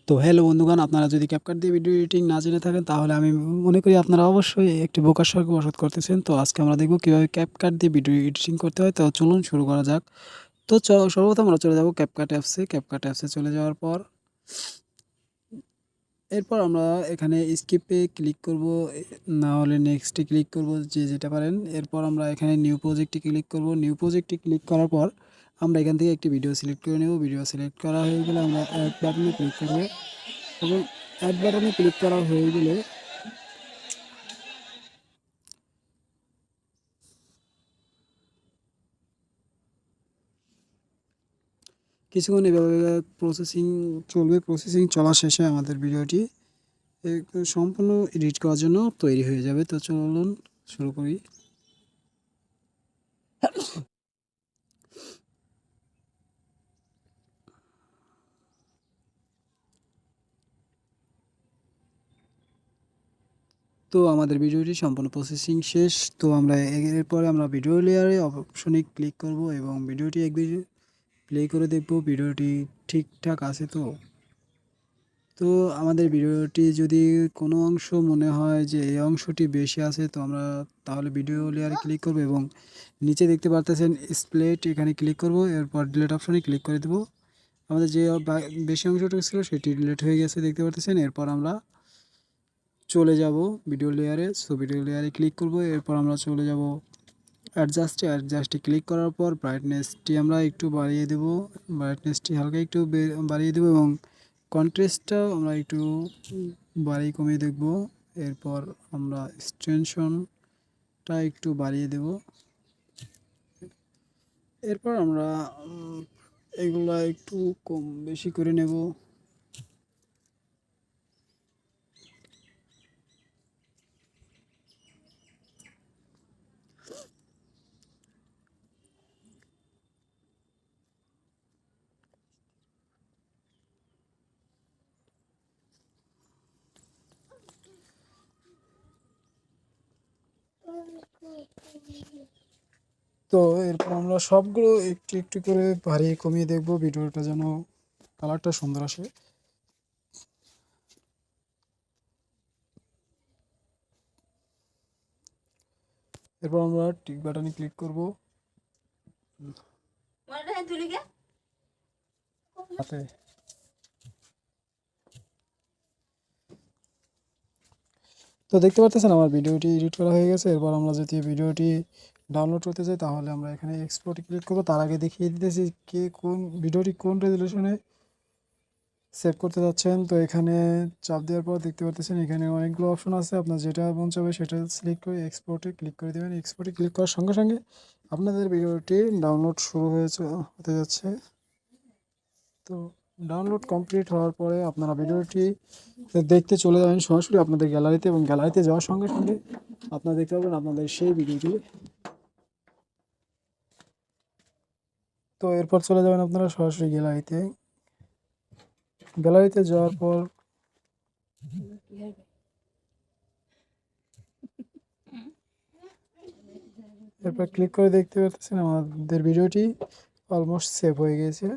তো হ্যালো বন্ধুগণ, আপনারা যদি ক্যাপকাট দিয়ে ভিডিও এডিটিং না জেনে থাকেন তাহলে আমি মনে করি আপনারা অবশ্যই একটি বোকার স্বর্গে বসবাস করতেছেন। তো আজকে আমরা দেখব কীভাবে ক্যাপকাট দিয়ে ভিডিও এডিটিং করতে হয়। তো চলুন শুরু করা যাক। তো সর্বপ্রথম আমরা চলে যাব ক্যাপকাট অ্যাপসে। ক্যাপকাট অ্যাপসে চলে যাওয়ার পর এরপর আমরা এখানে স্কিপে ক্লিক করব, না হলে নেক্সটে ক্লিক করব, যে যেটা পারেন। এরপর আমরা এখানে নিউ প্রজেক্টে ক্লিক করব। নিউ প্রজেক্টে ক্লিক করার পর আমরা এখান থেকে একটি ভিডিও সিলেক্ট করে নেব। ভিডিও সিলেক্ট করা হয়ে গেলে আমরা অ্যাড বাটনে ক্লিক করব এবং অ্যাড বাটনে ক্লিক করা হয়ে গেলে কিছুক্ষণ এভাবে প্রসেসিং চলবে। প্রসেসিং চলা শেষে আমাদের ভিডিওটি সম্পূর্ণ এডিট করার জন্য তৈরি হয়ে যাবে। তো চলুন শুরু করি। তো আমাদের ভিডিওটি সম্পূর্ণ প্রসেসিং শেষ। তো আমরা এরপরে আমরা ভিডিও লেয়ারে অপশনে ক্লিক করব এবং ভিডিওটি একবার প্লে করে দেখব ভিডিওটি ঠিকঠাক আছে। তো আমাদের ভিডিওটি যদি কোনো অংশ মনে হয় যে এই অংশটি বেশি আছে, তো আমরা তাহলে ভিডিও লেয়ারে ক্লিক করব এবং নিচে দেখতে পারতেছেন স্প্লিট, এখানে ক্লিক করব। এরপর ডিলিট অপশনে ক্লিক করে দেব। আমাদের যে বেশি অংশটা ছিল সেটি ডিলিট হয়ে গেছে দেখতে পারতেছেন। এরপর আমরা চলে যাব ভিডিও লেয়ারে। সো ভিডিও লেয়ারে ক্লিক করব। এরপর আমরা চলে যাব অ্যাডজাস্টে ক্লিক করার পর ব্রাইটনেসটি আমরা একটু বাড়িয়ে দেব। ব্রাইটনেসটি হালকা একটু বাড়িয়ে দেব এবং কন্ট্রাস্টটাও আমরা একটু বাড়িয়ে কমিয়ে দেখব। এরপর আমরা এক্সটেনশনটা একটু বাড়িয়ে দেব। এরপর আমরা এগুলা একটু কম বেশি করে নেব। তো এরপর আমরা সবগুলো একটু একটু করে বাড়িয়ে কমিয়ে দেখব, ভিডিওটা যেন কালারটা সুন্দর আসে। এরপর আমরা টিক বাটনে ক্লিক করব। তো দেখতে পাচ্ছেন আমার ভিডিওটি এডিট করা হয়ে গেছে। এরপর আমরা যদি ভিডিওটি ডাউনলোড করতে চাই তাহলে আমরা এখানে এক্সপোর্টে ক্লিক করব। তার আগে দেখিয়ে দিতেছি ভিডিওটি কোন রেজুলেশনে সেভ করতে যাচ্ছেন। তো এখানে চাপ দেওয়ার পর দেখতে পাচ্ছেন এখানে অনেকগুলো অপশন আছে। আপনার যেটা মন চাবে সেটা সিলেক্ট করে এক্সপোর্টে ক্লিক করে দেবেন। এক্সপোর্টে ক্লিক করার সঙ্গে সঙ্গে আপনাদের ভিডিওটি ডাউনলোড শুরু হতে যাচ্ছে। তো ডাউনলোড কমপ্লিট হওয়ার পরে আপনারা ভিডিওটি দেখতে চলে যাবেন সরাসরি আপনাদের গ্যালারিতে, এবং গ্যালারিতে যাওয়ার সঙ্গে সঙ্গে আপনারা দেখতে পাবেন আপনাদের সেই ভিডিওটি। তো এরপর চলে যাবেন আপনারা সরাসরি গ্যালারিতে। গ্যালারিতে যাওয়ার পর এরপর ক্লিক করে দেখতে পাচ্ছেন আমাদের ভিডিওটি অলমোস্ট সেভ হয়ে গেছে।